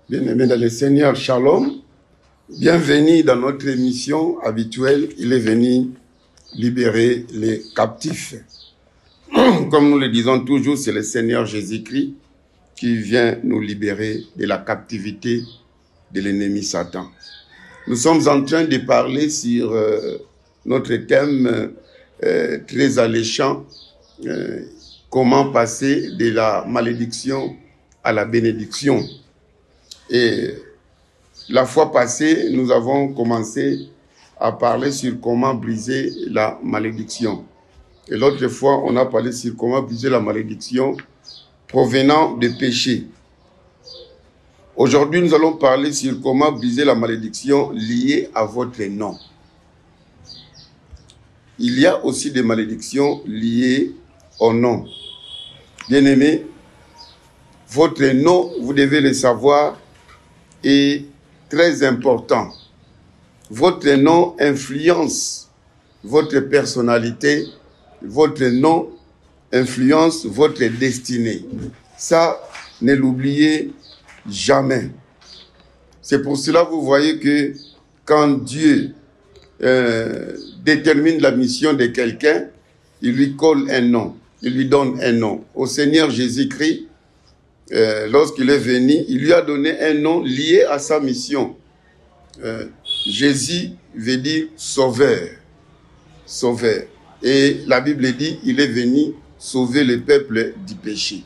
Bien-aimés dans le Seigneur, Shalom. Bienvenue dans notre émission habituelle. Il est venu libérer les captifs. Comme nous le disons toujours, c'est le Seigneur Jésus-Christ qui vient nous libérer de la captivité de l'ennemi Satan. Nous sommes en train de parler sur notre thème très alléchant, comment passer de la malédiction à la bénédiction. Et la fois passée, nous avons commencé à parler sur comment briser la malédiction. Et l'autre fois, on a parlé sur comment briser la malédiction provenant des péchés. Aujourd'hui, nous allons parler sur comment briser la malédiction liée à votre nom. Il y a aussi des malédictions liées au nom. Bien-aimés, votre nom, vous devez le savoir, est très important. Votre nom influence votre personnalité, votre nom influence votre destinée. Ça, ne l'oubliez jamais. C'est pour cela que vous voyez que quand Dieu détermine la mission de quelqu'un, il lui colle un nom, il lui donne un nom. Au Seigneur Jésus-Christ, lorsqu'il est venu, il lui a donné un nom lié à sa mission. Jésus veut dire sauveur. Sauveur. Et la Bible dit, il est venu sauver le peuple du péché.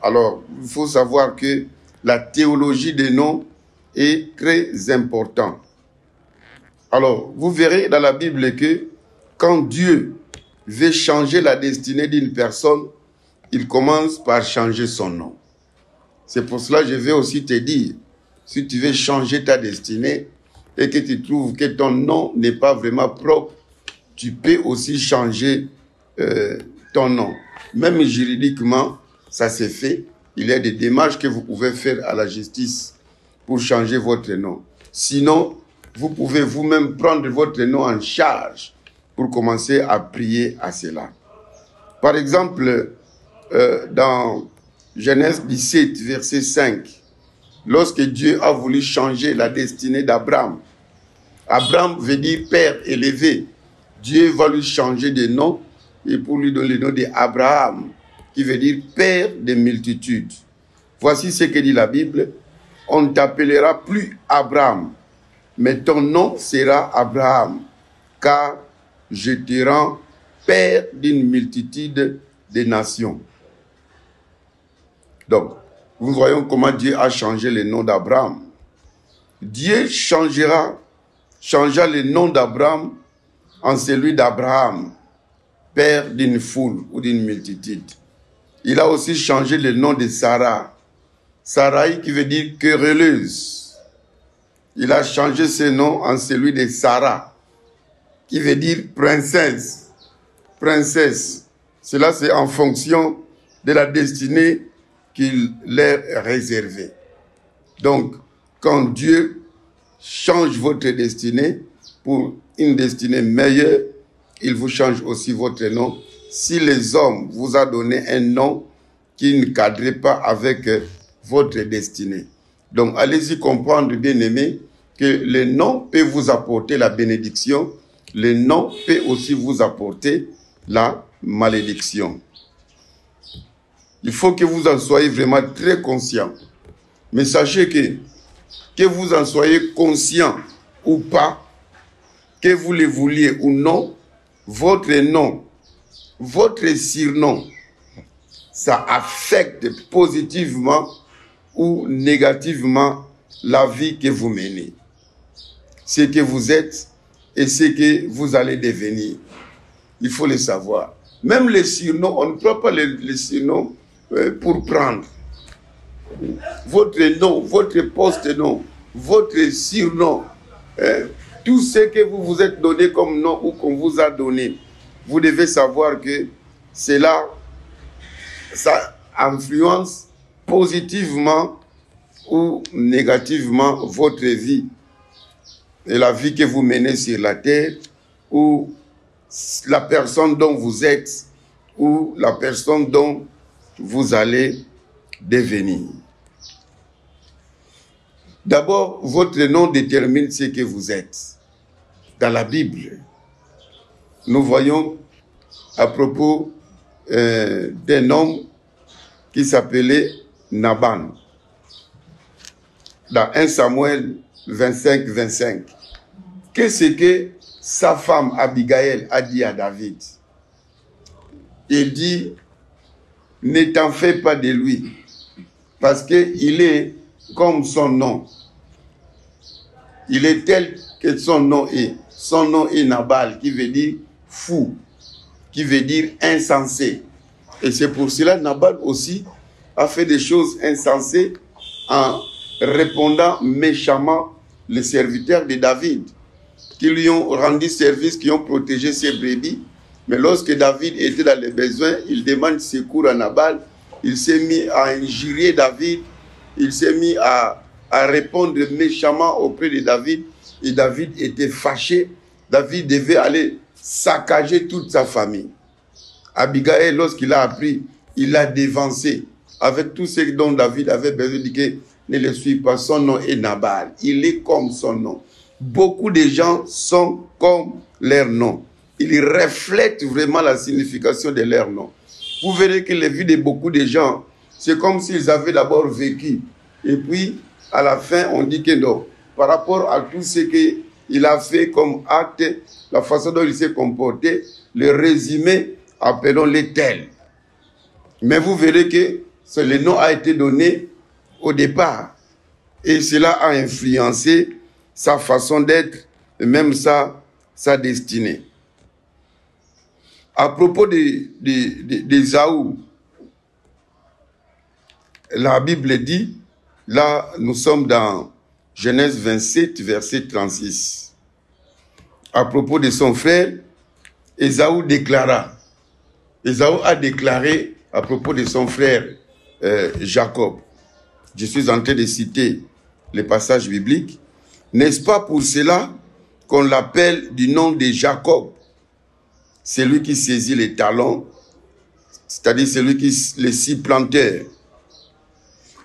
Alors, il faut savoir que la théologie des noms est très importante. Alors, vous verrez dans la Bible que quand Dieu veut changer la destinée d'une personne, il commence par changer son nom. C'est pour cela que je vais aussi te dire, si tu veux changer ta destinée et que tu trouves que ton nom n'est pas vraiment propre, tu peux aussi changer ton nom. Même juridiquement, ça s'est fait. Il y a des démarches que vous pouvez faire à la justice pour changer votre nom. Sinon, vous pouvez vous-même prendre votre nom en charge pour commencer à prier à cela. Par exemple, dans Genèse 17, verset 5, lorsque Dieu a voulu changer la destinée d'Abraham, Abraham veut dire père élevé. Dieu va lui changer de nom et pour lui donner le nom d'Abraham, qui veut dire père des multitudes. Voici ce que dit la Bible. On ne t'appellera plus Abraham, mais ton nom sera Abraham, car je te rends père d'une multitude de nations. Donc, nous voyons comment Dieu a changé le nom d'Abraham. Dieu changea le nom d'Abraham en celui d'Abraham, père d'une foule ou d'une multitude. Il a aussi changé le nom de Sarah. Sarai qui veut dire querelleuse. Il a changé ce nom en celui de Sarah, qui veut dire princesse. Princesse. Cela c'est en fonction de la destinée qu'il leur réservait. Donc, quand Dieu change votre destinée pour une destinée meilleure, il vous change aussi votre nom. Si les hommes vous ont donné un nom qui ne cadrait pas avec votre destinée. Donc, allez-y comprendre, bien-aimés, que le nom peut vous apporter la bénédiction, le nom peut aussi vous apporter la malédiction. Il faut que vous en soyez vraiment très conscient. Mais sachez que vous en soyez conscient ou pas, que vous le vouliez ou non, votre nom, votre surnom, ça affecte positivement ou négativement la vie que vous menez. Ce que vous êtes et ce que vous allez devenir. Il faut le savoir. Même les surnoms, on ne prend pas les surnoms pour prendre. Votre nom, votre poste-nom, votre surnom, tout ce que vous vous êtes donné comme nom ou qu'on vous a donné, vous devez savoir que cela, ça influence positivement ou négativement votre vie et la vie que vous menez sur la terre ou la personne dont vous êtes ou la personne dont vous allez devenir. D'abord, votre nom détermine ce que vous êtes. Dans la Bible, nous voyons à propos d'un homme qui s'appelait Naban. Dans 1 Samuel 25, 25. Qu'est-ce que sa femme Abigail a dit à David? Il dit, ne t'en fais pas de lui, parce qu'il est comme son nom. Il est tel que son nom est. Son nom est Nabal, qui veut dire fou, qui veut dire insensé. Et c'est pour cela que Nabal aussi a fait des choses insensées en répondant méchamment les serviteurs de David, qui lui ont rendu service, qui ont protégé ses brebis. Mais lorsque David était dans les besoins, il demande secours à Nabal. Il s'est mis à injurier David. Il s'est mis à répondre méchamment auprès de David. Et David était fâché. David devait aller saccager toute sa famille. Abigail, lorsqu'il a appris, il l'a dévancé. Avec tout ce dont David avait besoin, de dire ne le suis pas. Son nom est Nabal. Il est comme son nom. Beaucoup de gens sont comme leur nom. Ils reflètent vraiment la signification de leur nom. Vous verrez que les vies de beaucoup de gens, c'est comme s'ils avaient d'abord vécu. Et puis, à la fin, on dit que non. Par rapport à tout ce qu'il a fait comme acte, la façon dont il s'est comporté, le résumé, appelons-les tels. Mais vous verrez que le nom a été donné au départ. Et cela a influencé sa façon d'être et même sa destinée. À propos d'Ésaü, la Bible dit, là nous sommes dans Genèse 27, verset 36. À propos de son frère, Ésaü déclara. Ésaü a déclaré à propos de son frère Jacob. Je suis en train de citer les passages bibliques. N'est-ce pas pour cela qu'on l'appelle du nom de Jacob? Celui qui saisit les talons, c'est-à-dire celui qui les six planteurs.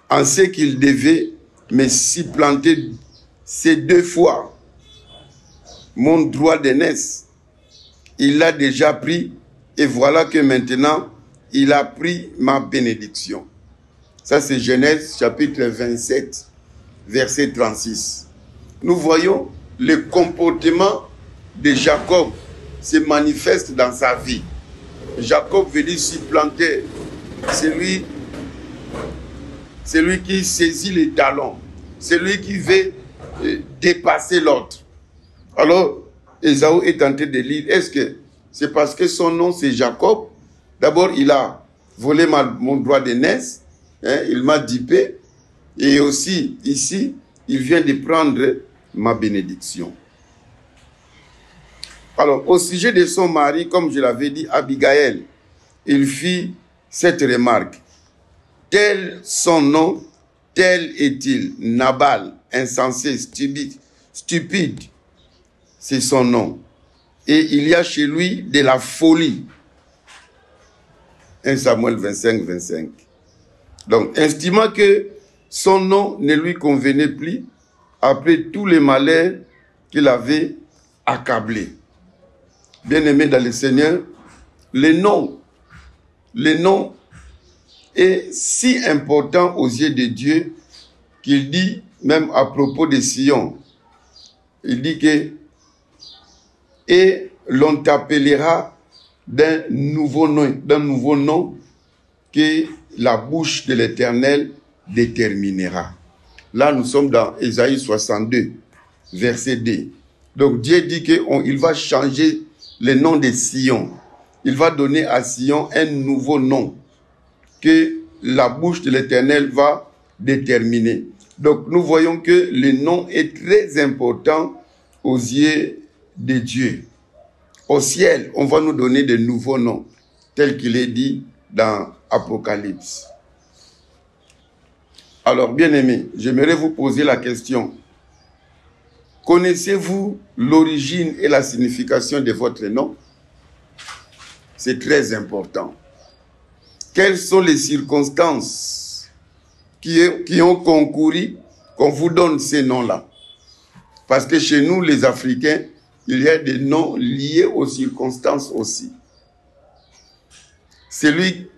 En ce qu'il devait me s'y planter ces deux fois. Mon droit d'aînesse, il l'a déjà pris et voilà que maintenant, il a pris ma bénédiction. Ça, c'est Genèse chapitre 27, verset 36. Nous voyons le comportement de Jacob se manifeste dans sa vie. Jacob veut dire supplanter, celui qui saisit les talons, celui qui veut dépasser l'autre. Alors, Ésaü est tenté de lire, est-ce que c'est parce que son nom c'est Jacob? D'abord, il a volé mon droit d'aînesse, il m'a dupé, et aussi, ici, il vient de prendre ma bénédiction. Alors, au sujet de son mari, comme je l'avais dit, Abigail, il fit cette remarque. Tel son nom, tel est-il. Nabal, insensé, stupide, c'est son nom. Et il y a chez lui de la folie. 1 Samuel 25, 25. Donc, estimant que son nom ne lui convenait plus, après tous les malheurs qu'il avait accablés. Bien-aimé dans le Seigneur, le nom est si important aux yeux de Dieu qu'il dit, même à propos de Sion, il dit que « Et l'on t'appellera d'un nouveau nom que la bouche de l'Éternel déterminera. » Là, nous sommes dans Ésaïe 62, verset 2. Donc, Dieu dit qu'il va changer le nom de Sion. Il va donner à Sion un nouveau nom que la bouche de l'Éternel va déterminer. Donc, nous voyons que le nom est très important aux yeux de Dieu. Au ciel, on va nous donner de nouveaux noms, tel qu'il est dit dans Apocalypse. Alors, bien-aimés, j'aimerais vous poser la question. Connaissez-vous l'origine et la signification de votre nom? C'est très important. Quelles sont les circonstances qui ont concouru qu'on vous donne ces noms-là. Parce que chez nous, les Africains, il y a des noms liés aux circonstances aussi. Celui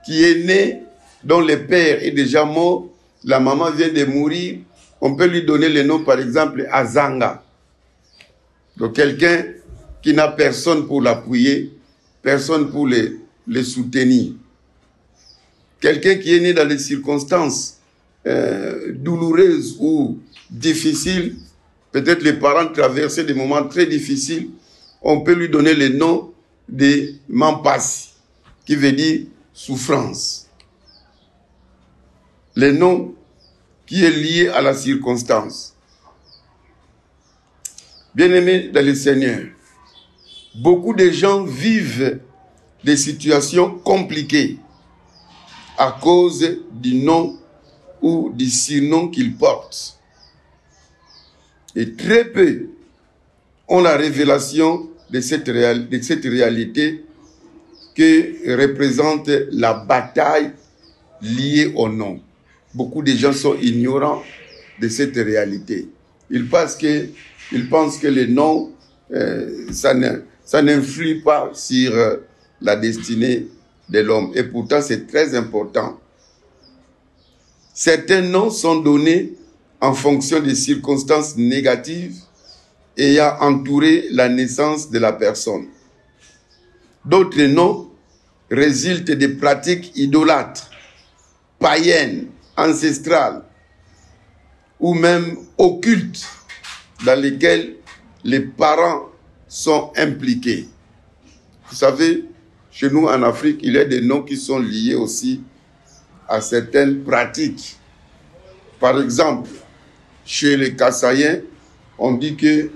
qui est né, dont le père est déjà mort, la maman vient de mourir, on peut lui donner le nom, par exemple, Azanga. Donc quelqu'un qui n'a personne pour l'appuyer, personne pour le soutenir. Quelqu'un qui est né dans des circonstances douloureuses ou difficiles, peut-être les parents traversaient des moments très difficiles, on peut lui donner le nom de Mampasi, qui veut dire souffrance. Le nom qui est lié à la circonstance. Bien-aimés dans le Seigneur, beaucoup de gens vivent des situations compliquées à cause du nom ou du surnom qu'ils portent. Et très peu ont la révélation de cette réalité que représente la bataille liée au nom. Beaucoup de gens sont ignorants de cette réalité. Ils pensent que le nom, ça n'influe pas sur la destinée de l'homme. Et pourtant, c'est très important. Certains noms sont donnés en fonction des circonstances négatives ayant entouré la naissance de la personne. D'autres noms résultent des pratiques idolâtres, païennes, ancestrales ou même occultes dans lesquelles les parents sont impliqués. Vous savez, chez nous en Afrique, il y a des noms qui sont liés aussi à certaines pratiques. Par exemple, chez les Kassaïens, on dit que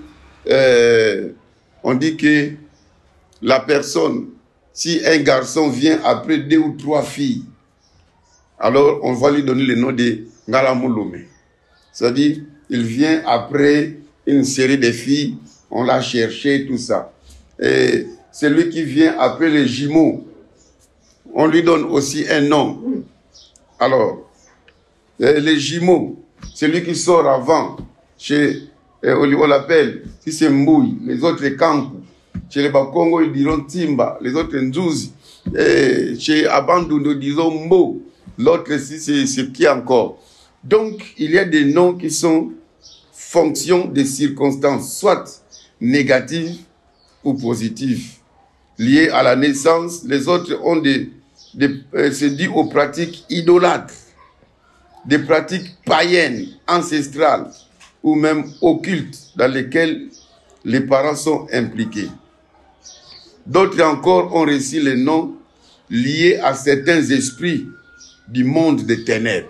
la personne, si un garçon vient après 2 ou 3 filles, alors on va lui donner le nom de Ngalamouloumé. C'est-à-dire, il vient après une série de filles, on l'a cherché, tout ça. Et celui qui vient après les jumeaux, on lui donne aussi un nom. Alors, les jumeaux, celui qui sort avant, on l'appelle, si c'est Mbouy, les autres Kankou. Chez les Bakongo, ils diront Timba, les autres Nzouzi. Et chez Abandou, nous disons Mbo. L'autre, c'est qui encore? Donc, il y a des noms qui sont fonction des circonstances, soit négatives ou positives, liées à la naissance. Les autres ont c'est dû aux pratiques idolâtres, des pratiques païennes, ancestrales, ou même occultes, dans lesquelles les parents sont impliqués. D'autres encore ont reçu les noms liés à certains esprits du monde des ténèbres.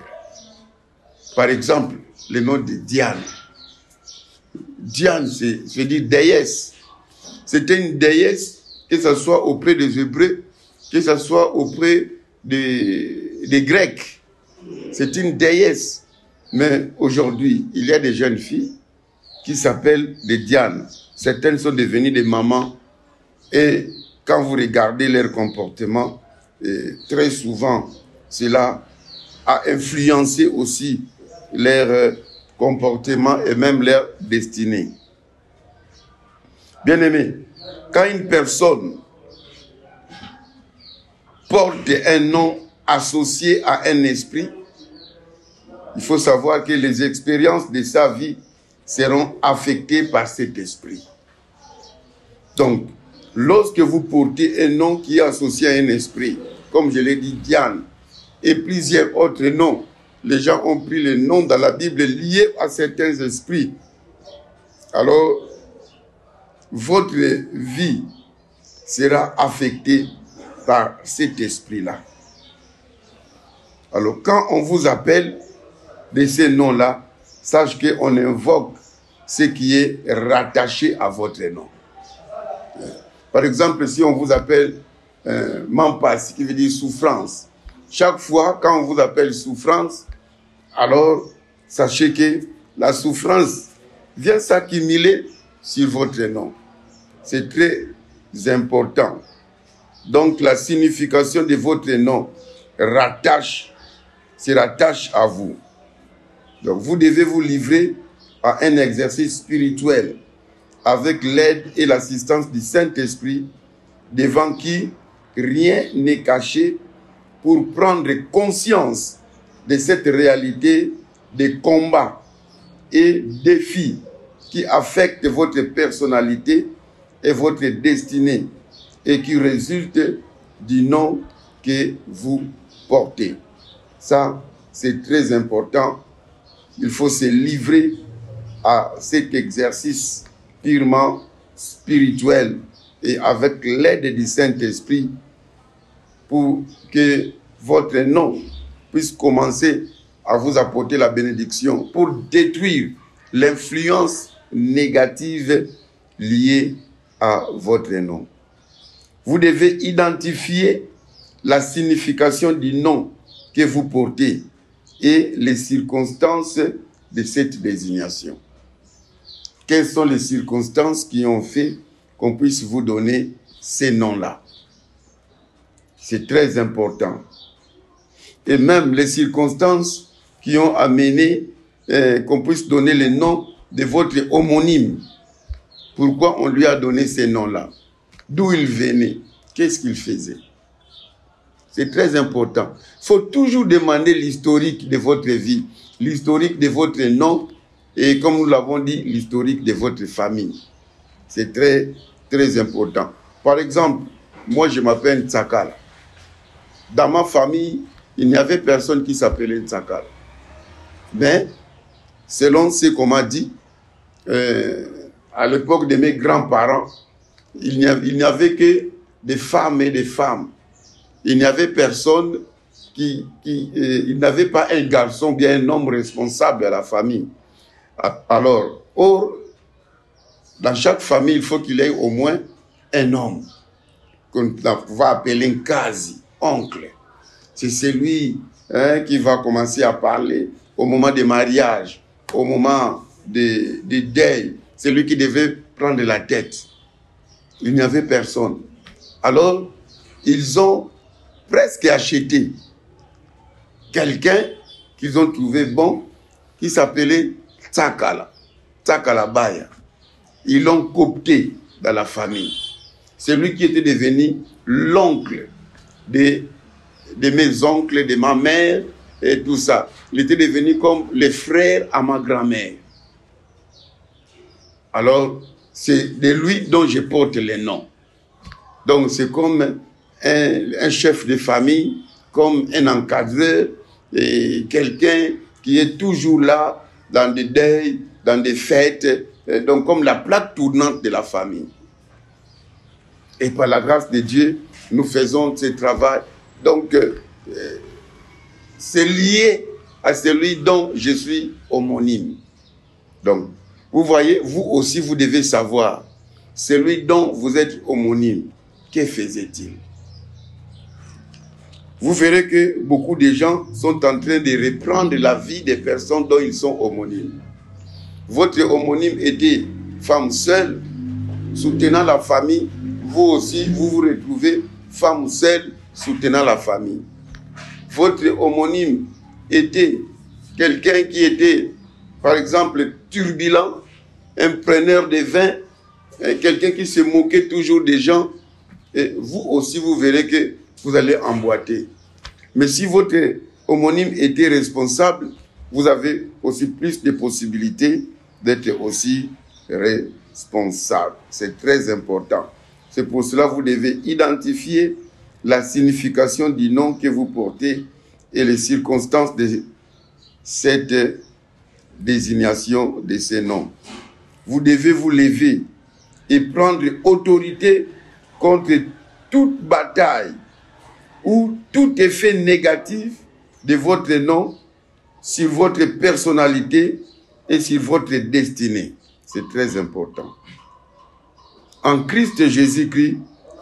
Par exemple, le nom de Diane. Diane, c'est dire déesse. C'était une déesse, que ce soit auprès des Hébreux, que ce soit auprès des Grecs. C'est une déesse. Mais aujourd'hui, il y a des jeunes filles qui s'appellent des Dianes. Certaines sont devenues des mamans. Et quand vous regardez leur comportement, très souvent, cela a influencé aussi leur comportement et même leur destinée. Bien-aimé, quand une personne porte un nom associé à un esprit, il faut savoir que les expériences de sa vie seront affectées par cet esprit. Donc, lorsque vous portez un nom qui est associé à un esprit, comme je l'ai dit, Diane, et plusieurs autres noms, les gens ont pris les noms dans la Bible liés à certains esprits. Alors, votre vie sera affectée par cet esprit-là. Alors, quand on vous appelle de ces noms-là, sache qu'on invoque ce qui est rattaché à votre nom. Par exemple, si on vous appelle Mampas, qui veut dire souffrance, chaque fois quand on vous appelle souffrance, alors sachez que la souffrance vient s'accumuler sur votre nom. C'est très important. Donc la signification de votre nom se rattache à vous. Donc vous devez vous livrer à un exercice spirituel avec l'aide et l'assistance du Saint-Esprit, devant qui rien n'est caché, pour prendre conscience de cette réalité des combats et défis qui affectent votre personnalité et votre destinée et qui résultent du nom que vous portez. Ça, c'est très important. Il faut se livrer à cet exercice purement spirituel et avec l'aide du Saint-Esprit pour que votre nom puisse commencer à vous apporter la bénédiction, pour détruire l'influence négative liée à votre nom. Vous devez identifier la signification du nom que vous portez et les circonstances de cette désignation. Quelles sont les circonstances qui ont fait qu'on puisse vous donner ces noms-là? C'est très important. Et même les circonstances qui ont amené qu'on puisse donner le nom de votre homonyme. Pourquoi on lui a donné ces noms-là? D'où il venait? Qu'est-ce qu'il faisait? C'est très important. Il faut toujours demander l'historique de votre vie, l'historique de votre nom et, comme nous l'avons dit, l'historique de votre famille. C'est très, très important. Par exemple, moi je m'appelle Ntsakala. Dans ma famille, il n'y avait personne qui s'appelait Ntsakala. Mais, selon ce qu'on m'a dit, à l'époque de mes grands-parents, il n'y avait que des femmes et des femmes. Il n'y avait personne il n'avait pas un garçon, bien un homme responsable à la famille. Alors, dans chaque famille, il faut qu'il y ait au moins un homme qu'on va appeler un quasi, oncle. C'est celui qui va commencer à parler au moment des mariages, au moment des deuils. C'est lui qui devait prendre la tête. Il n'y avait personne. Alors, ils ont presque acheté quelqu'un qu'ils ont trouvé bon, qui s'appelait Tsakala, Tsakala Baya. Ils l'ont coopté dans la famille. C'est lui qui était devenu l'oncle de mes oncles, de ma mère et tout ça. Il était devenu comme le frère à ma grand-mère. Alors, c'est de lui dont je porte le nom. Donc, c'est comme un chef de famille, comme un encadreur, et quelqu'un qui est toujours là dans des deuils, dans des fêtes, donc comme la plaque tournante de la famille. Et par la grâce de Dieu, nous faisons ce travail. Donc, c'est lié à celui dont je suis homonyme. Donc, vous voyez, vous aussi, vous devez savoir, celui dont vous êtes homonyme, que faisait-il? Vous verrez que beaucoup de gens sont en train de reprendre la vie des personnes dont ils sont homonymes. Votre homonyme était femme seule, soutenant la famille. Vous aussi, vous vous retrouvez femme seule, soutenant la famille. Votre homonyme était quelqu'un qui était, par exemple, turbulent, un preneur de vin, quelqu'un qui se moquait toujours des gens. Et vous aussi, vous verrez que vous allez emboîter. Mais si votre homonyme était responsable, vous avez aussi plus de possibilités d'être aussi responsable. C'est très important. C'est pour cela que vous devez identifier la signification du nom que vous portez et les circonstances de cette désignation de ces noms. Vous devez vous lever et prendre autorité contre toute bataille ou tout effet négatif de votre nom sur votre personnalité et sur votre destinée. C'est très important. En Christ Jésus-Christ,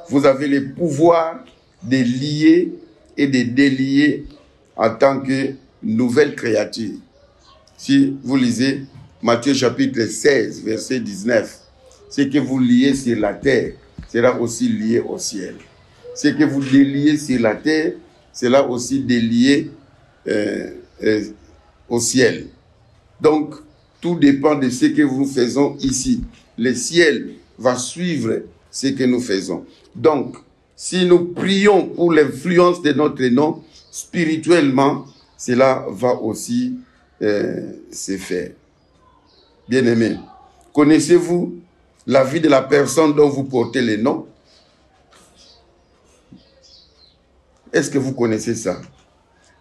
vous avez le pouvoir de lier et de délier en tant que nouvelle créature. Si vous lisez Matthieu chapitre 16, verset 19, ce que vous liez sur la terre sera aussi lié au ciel. Ce que vous déliez sur la terre sera aussi délié au ciel. Donc, tout dépend de ce que nous faisons ici. Le ciel va suivre ce que nous faisons. Donc, si nous prions pour l'influence de notre nom, spirituellement, cela va aussi se faire. Bien-aimés, connaissez-vous la vie de la personne dont vous portez le nom? Est-ce que vous connaissez ça?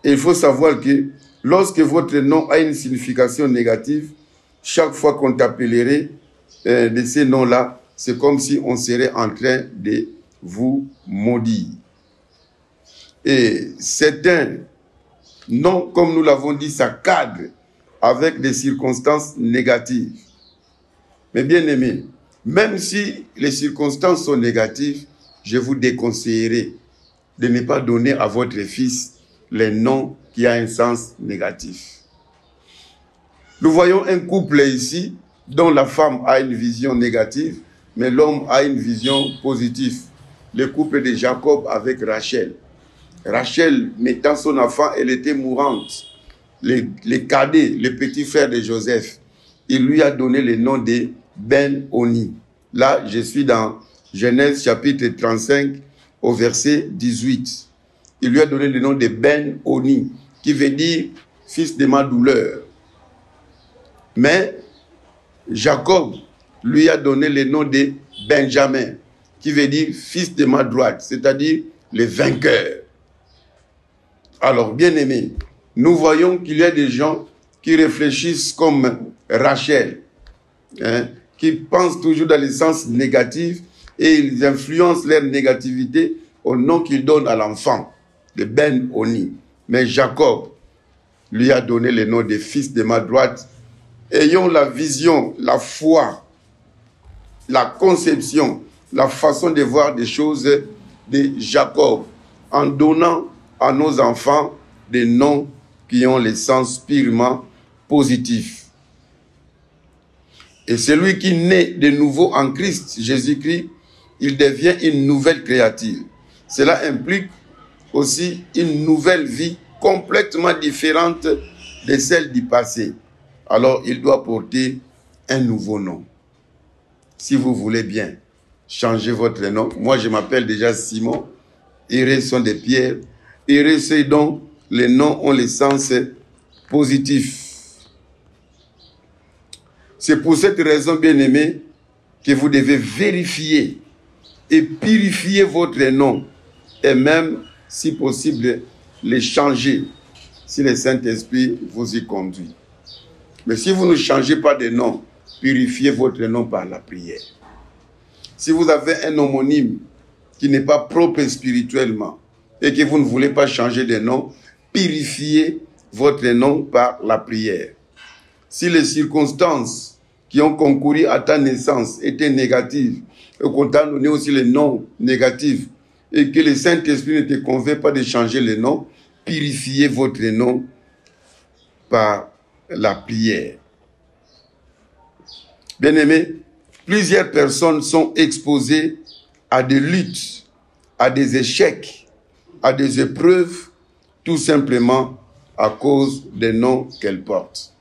Et il faut savoir que lorsque votre nom a une signification négative, chaque fois qu'on t'appellerait de ces noms-là, c'est comme si on serait en train de vous maudire. Et certains noms, comme nous l'avons dit, ça cadre avec des circonstances négatives. Mais bien aimé, même si les circonstances sont négatives, je vous déconseillerais de ne pas donner à votre fils les noms qui ont un sens négatif. Nous voyons un couple ici dont la femme a une vision négative, mais l'homme a une vision positive. Le couple de Jacob avec Rachel. Rachel, mettant son enfant, elle était mourante. Le cadet, le petit frère de Joseph, il lui a donné le nom de Ben-Oni. Là, je suis dans Genèse chapitre 35 au verset 18. Il lui a donné le nom de Ben-Oni, qui veut dire fils de ma douleur. Mais Jacob lui a donné le nom de Benjamin, qui veut dire fils de ma droite, c'est-à-dire le vainqueur. Alors, bien aimé, nous voyons qu'il y a des gens qui réfléchissent comme Rachel, qui pensent toujours dans le sens négatif et ils influencent leur négativité au nom qu'ils donnent à l'enfant, de Ben-Oni. Mais Jacob lui a donné le nom de fils de ma droite. Ayons la vision, la foi, la conception, la façon de voir des choses de Jacob, en donnant à nos enfants des noms qui ont le sens purement positif. Et celui qui naît de nouveau en Christ, Jésus-Christ, il devient une nouvelle créature. Cela implique aussi une nouvelle vie complètement différente de celle du passé. Alors, il doit porter un nouveau nom. Si vous voulez bien changer votre nom, moi je m'appelle déjà Simon, Iré sont des pierres, Iré c'est donc les noms ont le sens positif. C'est pour cette raison, bien-aimé, que vous devez vérifier et purifier votre nom et même, si possible, les changer si le Saint-Esprit vous y conduit. Mais si vous ne changez pas de nom, purifiez votre nom par la prière. Si vous avez un homonyme qui n'est pas propre spirituellement et que vous ne voulez pas changer de nom, purifiez votre nom par la prière. Si les circonstances qui ont concouru à ta naissance étaient négatives et qu'on t'a donné aussi les noms négatifs et que le Saint-Esprit ne te convainc pas de changer le nom, purifiez votre nom par la prière. Bien-aimés, plusieurs personnes sont exposées à des luttes, à des échecs, à des épreuves, tout simplement à cause des noms qu'elles portent.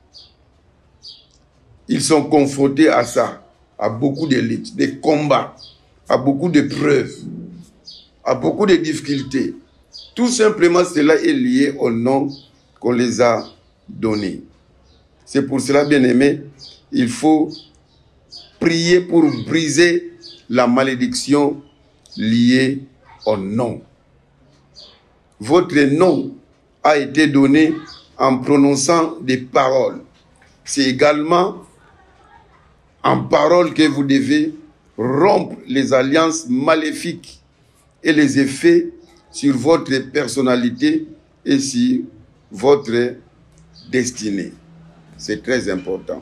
Ils sont confrontés à ça, à beaucoup de luttes, des combats, à beaucoup d'épreuves, à beaucoup de difficultés. Tout simplement, cela est lié au nom qu'on les a donnés. C'est pour cela, bien-aimés, il faut prier pour briser la malédiction liée au nom. Votre nom a été donné en prononçant des paroles. C'est également en paroles que vous devez rompre les alliances maléfiques et les effets sur votre personnalité et sur votre destinée. C'est très important.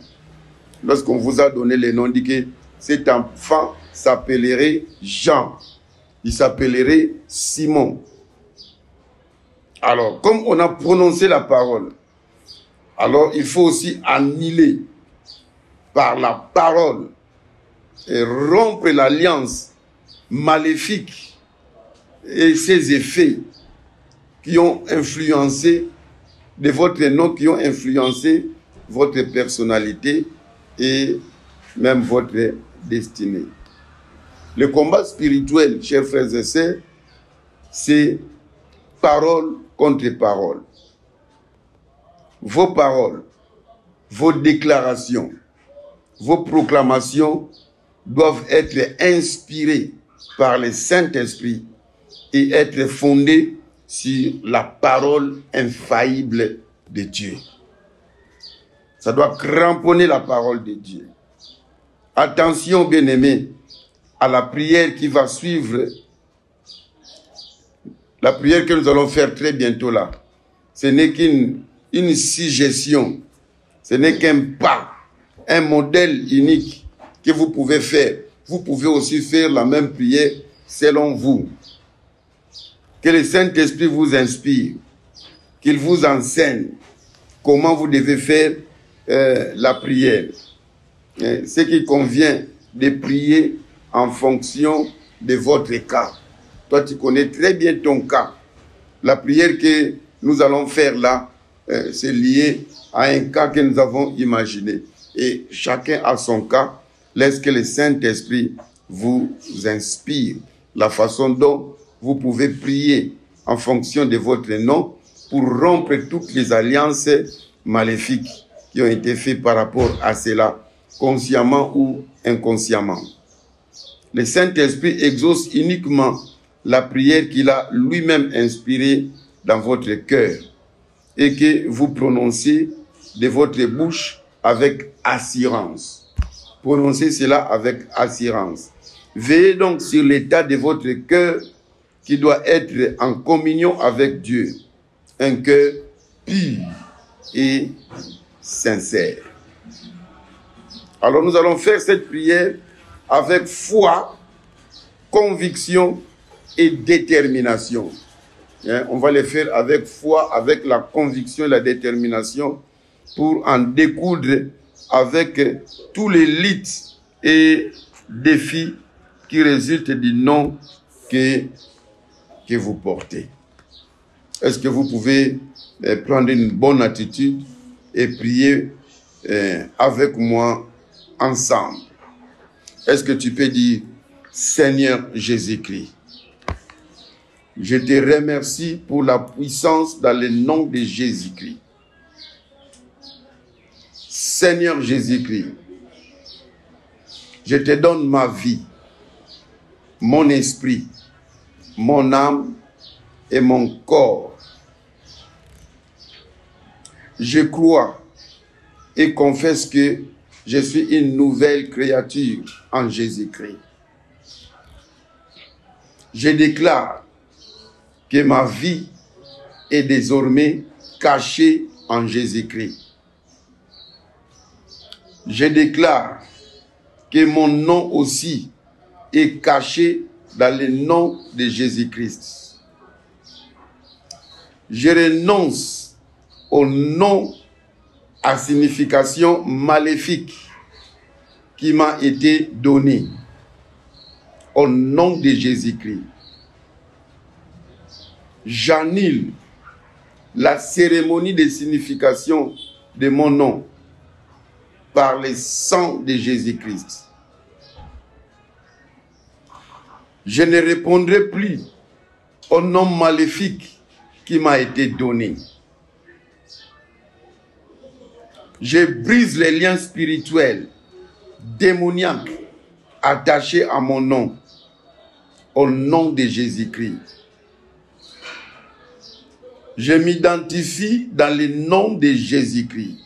Lorsqu'on vous a donné le nom, dit que cet enfant s'appellerait Jean. Il s'appellerait Simon. Alors, comme on a prononcé la parole, alors il faut aussi annuler par la parole et rompre l'alliance maléfique et ses effets qui ont influencé de votre nom, qui ont influencé votre personnalité et même votre destinée. Le combat spirituel, chers frères et sœurs, c'est parole contre parole. Vos paroles, vos déclarations, vos proclamations doivent être inspirées par le Saint-Esprit et être fondées sur la parole infaillible de Dieu. Ça doit cramponner la parole de Dieu. Attention, bien-aimés, à la prière qui va suivre. La prière que nous allons faire très bientôt là. Ce n'est qu'une suggestion. Ce n'est qu'un pas, un modèle unique que vous pouvez faire. Vous pouvez aussi faire la même prière selon vous. Que le Saint-Esprit vous inspire. Qu'il vous enseigne comment vous devez faire la prière. Ce qui convient de prier en fonction de votre cas. Toi, tu connais très bien ton cas. La prière que nous allons faire là, c'est lié à un cas que nous avons imaginé. Et chacun a son cas. Laisse que le Saint-Esprit vous inspire la façon dont vous pouvez prier en fonction de votre nom pour rompre toutes les alliances maléfiques qui ont été faites par rapport à cela, consciemment ou inconsciemment. Le Saint-Esprit exauce uniquement la prière qu'il a lui-même inspirée dans votre cœur et que vous prononcez de votre bouche avec assurance. Prononcez cela avec assurance. Veillez donc sur l'état de votre cœur qui doit être en communion avec Dieu. Un cœur pur et sincère. Alors nous allons faire cette prière avec foi, conviction et détermination. On va le faire avec foi, avec la conviction et la détermination pour en découdre avec tous les lits et défis qui résultent du nom que vous portez. Est-ce que vous pouvez prendre une bonne attitude et prier avec moi ensemble? Est-ce que tu peux dire, Seigneur Jésus-Christ, je te remercie pour la puissance dans le nom de Jésus-Christ. Seigneur Jésus-Christ, je te donne ma vie, mon esprit, mon âme et mon corps. Je crois et confesse que je suis une nouvelle créature en Jésus-Christ. Je déclare que ma vie est désormais cachée en Jésus-Christ. Je déclare que mon nom aussi est caché dans le nom de Jésus-Christ. Je renonce au nom à signification maléfique qui m'a été donné au nom de Jésus-Christ. J'annule la cérémonie de signification de mon nom par le sang de Jésus-Christ. Je ne répondrai plus au nom maléfique qui m'a été donné. Je brise les liens spirituels, démoniaques, attachés à mon nom, au nom de Jésus-Christ. Je m'identifie dans le nom de Jésus-Christ.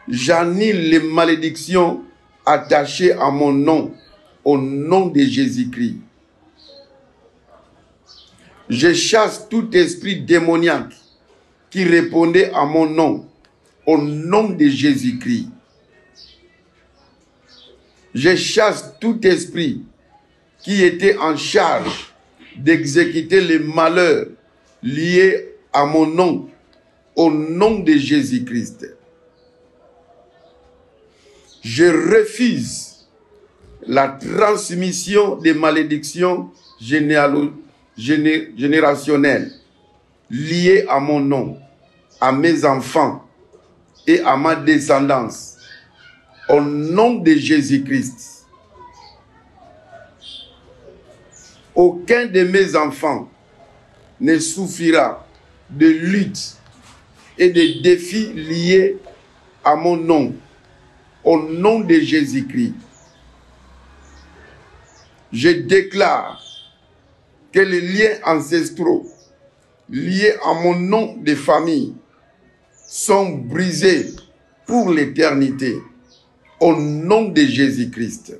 J'annule les malédictions attachées à mon nom, au nom de Jésus-Christ. Je chasse tout esprit démoniaque qui répondait à mon nom, au nom de Jésus-Christ. Je chasse tout esprit qui était en charge d'exécuter les malheurs liés à mon nom, au nom de Jésus-Christ. Je refuse la transmission des malédictions générationnelles liées à mon nom, à mes enfants et à ma descendance, au nom de Jésus-Christ. Aucun de mes enfants ne souffrira de luttes et de défis liés à mon nom, au nom de Jésus-Christ. Je déclare que les liens ancestraux liés à mon nom de famille sont brisés pour l'éternité, au nom de Jésus-Christ.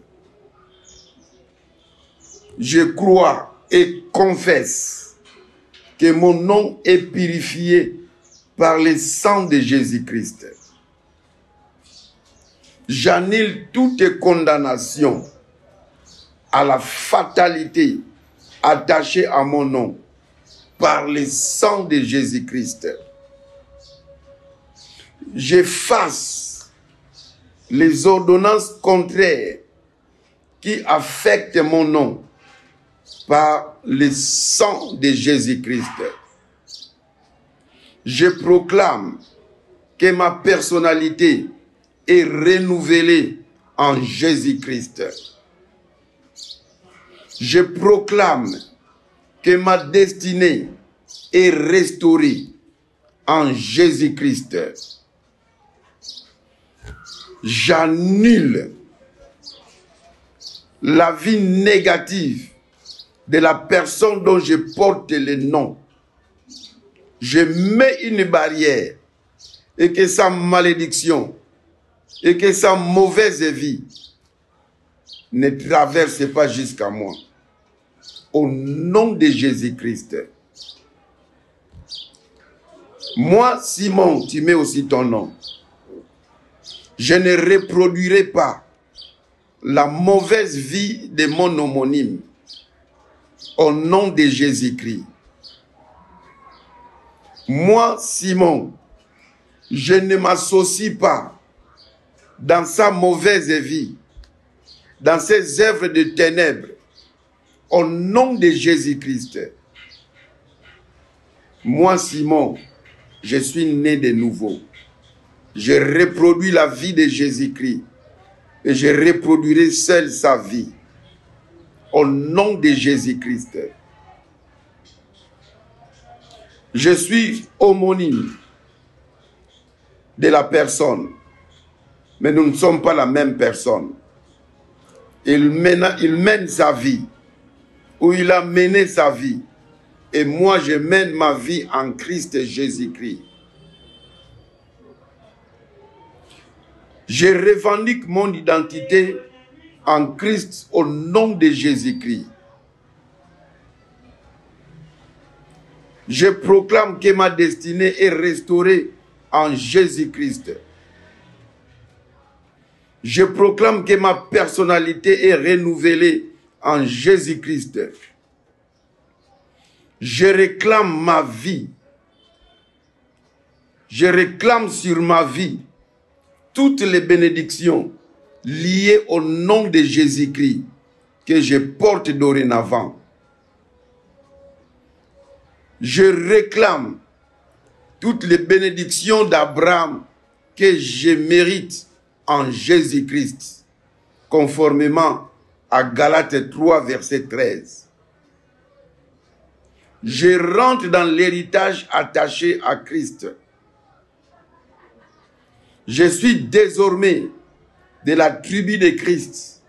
Je crois et confesse que mon nom est purifié par le sang de Jésus-Christ. J'annule toute condamnation à la fatalité attachée à mon nom par le sang de Jésus-Christ. J'efface les ordonnances contraires qui affectent mon nom par le sang de Jésus-Christ. Je proclame que ma personnalité est renouvelée en Jésus-Christ. Je proclame que ma destinée est restaurée en Jésus-Christ. J'annule la vie négative de la personne dont je porte le nom. Je mets une barrière et que sa malédiction et que sa mauvaise vie ne traverse pas jusqu'à moi. Au nom de Jésus-Christ. Moi, Simon, tu mets aussi ton nom. Je ne reproduirai pas la mauvaise vie de mon homonyme. Au nom de Jésus-Christ. Moi, Simon, je ne m'associe pas dans sa mauvaise vie, dans ses œuvres de ténèbres, au nom de Jésus-Christ. Moi, Simon, je suis né de nouveau. Je reproduis la vie de Jésus-Christ et je reproduirai seul sa vie. Au nom de Jésus-Christ. Je suis homonyme de la personne, mais nous ne sommes pas la même personne. Il mène sa vie, ou il a mené sa vie, et moi je mène ma vie en Christ Jésus-Christ. Je revendique mon identité en Christ au nom de Jésus-Christ. Je proclame que ma destinée est restaurée en Jésus-Christ. Je proclame que ma personnalité est renouvelée en Jésus-Christ. Je réclame ma vie. Je réclame sur ma vie toutes les bénédictions liées au nom de Jésus-Christ que je porte dorénavant. Je réclame toutes les bénédictions d'Abraham que je mérite en Jésus-Christ, conformément à Galates 3, verset 13. Je rentre dans l'héritage attaché à Christ. Je suis désormais de la tribu de Christ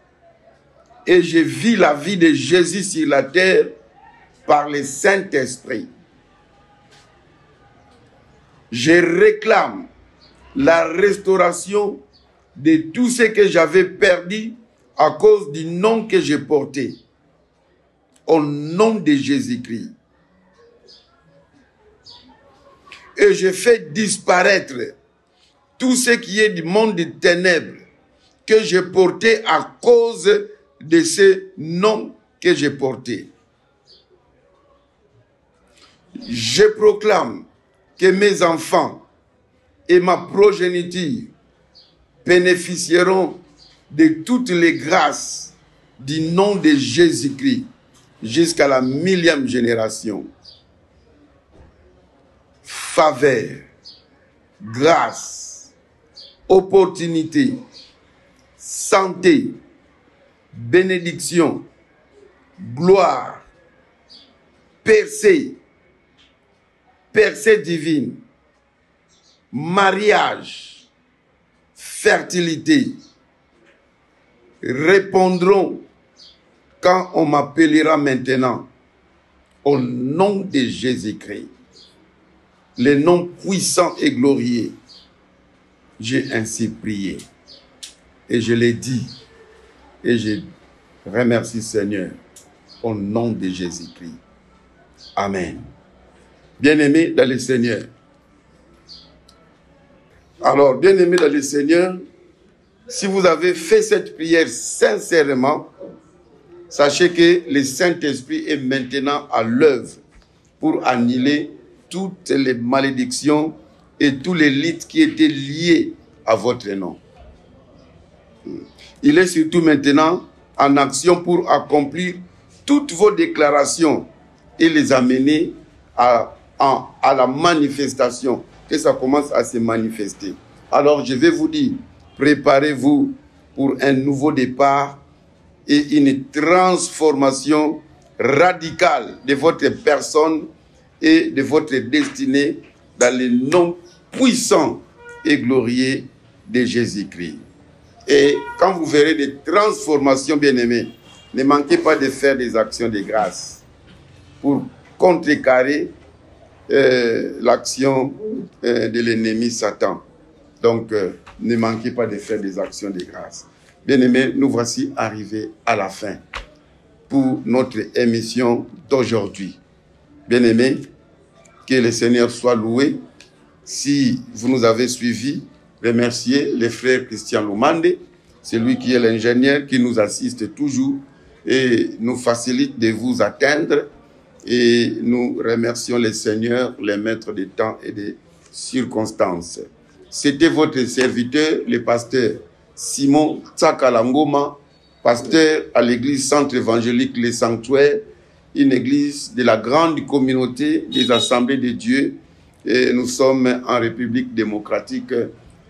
et je vis la vie de Jésus sur la terre par le Saint-Esprit. Je réclame la restauration de tout ce que j'avais perdu à cause du nom que j'ai porté. Au nom de Jésus-Christ. Et je fais disparaître tout ce qui est du monde des ténèbres que j'ai porté à cause de ce nom que j'ai porté. Je proclame que mes enfants et ma progéniture bénéficieront de toutes les grâces du nom de Jésus-Christ jusqu'à la 1000e génération. Faveur, grâce, opportunité, santé, bénédiction, gloire, percée divine, mariage, fertilité, répondront quand on m'appellera maintenant au nom de Jésus-Christ, le nom puissant et glorieux. J'ai ainsi prié et je l'ai dit et je remercie Seigneur au nom de Jésus-Christ. Amen. Bien-aimés dans le Seigneur. Alors, bien-aimés dans le Seigneur, si vous avez fait cette prière sincèrement, sachez que le Saint-Esprit est maintenant à l'œuvre pour annuler toutes les malédictions et tous les lites qui étaient liés à votre nom. Il est surtout maintenant en action pour accomplir toutes vos déclarations et les amener à la manifestation, que ça commence à se manifester. Alors je vais vous dire, préparez-vous pour un nouveau départ et une transformation radicale de votre personne et de votre destinée dans le nom puissant et glorieux de Jésus-Christ. Et quand vous verrez des transformations, bien-aimés, ne manquez pas de faire des actions de grâce pour contrecarrer l'action de l'ennemi Satan. Donc, ne manquez pas de faire des actions de grâce. Bien-aimés, nous voici arrivés à la fin pour notre émission d'aujourd'hui. Bien-aimés, que le Seigneur soit loué. Si vous nous avez suivis, remerciez le frère Christian Lumande, celui qui est l'ingénieur qui nous assiste toujours et nous facilite de vous atteindre. Et nous remercions le Seigneur, les maîtres des temps et des circonstances. C'était votre serviteur, le pasteur Simon Tsakalangoma, pasteur à l'église Centre évangélique Les Sanctuaires, une église de la grande communauté des Assemblées de Dieu. Et nous sommes en République démocratique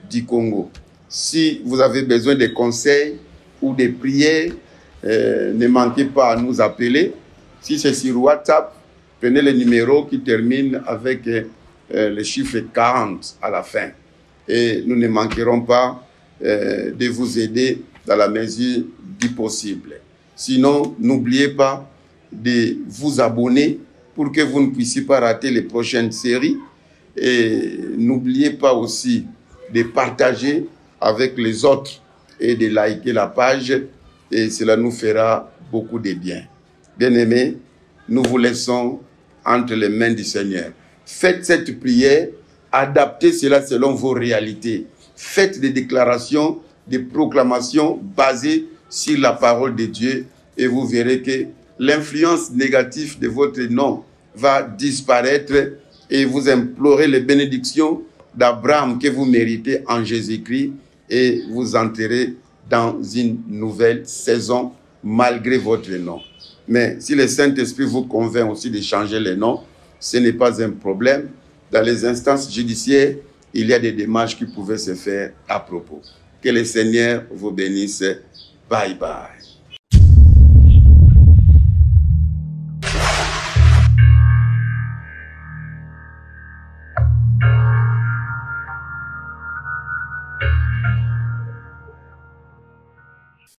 du Congo. Si vous avez besoin de conseils ou de prières, ne manquez pas à nous appeler. Si c'est sur WhatsApp, prenez le numéro qui termine avec le chiffre 40 à la fin. Et nous ne manquerons pas de vous aider dans la mesure du possible. Sinon, n'oubliez pas de vous abonner pour que vous ne puissiez pas rater les prochaines séries. Et n'oubliez pas aussi de partager avec les autres et de liker la page. Et cela nous fera beaucoup de bien. Bien-aimés, nous vous laissons entre les mains du Seigneur. Faites cette prière, adaptez cela selon vos réalités. Faites des déclarations, des proclamations basées sur la parole de Dieu et vous verrez que l'influence négative de votre nom va disparaître et vous implorez les bénédictions d'Abraham que vous méritez en Jésus-Christ et vous entrerez dans une nouvelle saison malgré votre nom. Mais si le Saint-Esprit vous convainc aussi de changer les noms, ce n'est pas un problème. Dans les instances judiciaires, il y a des démarches qui pouvaient se faire à propos. Que le Seigneur vous bénisse. Bye bye.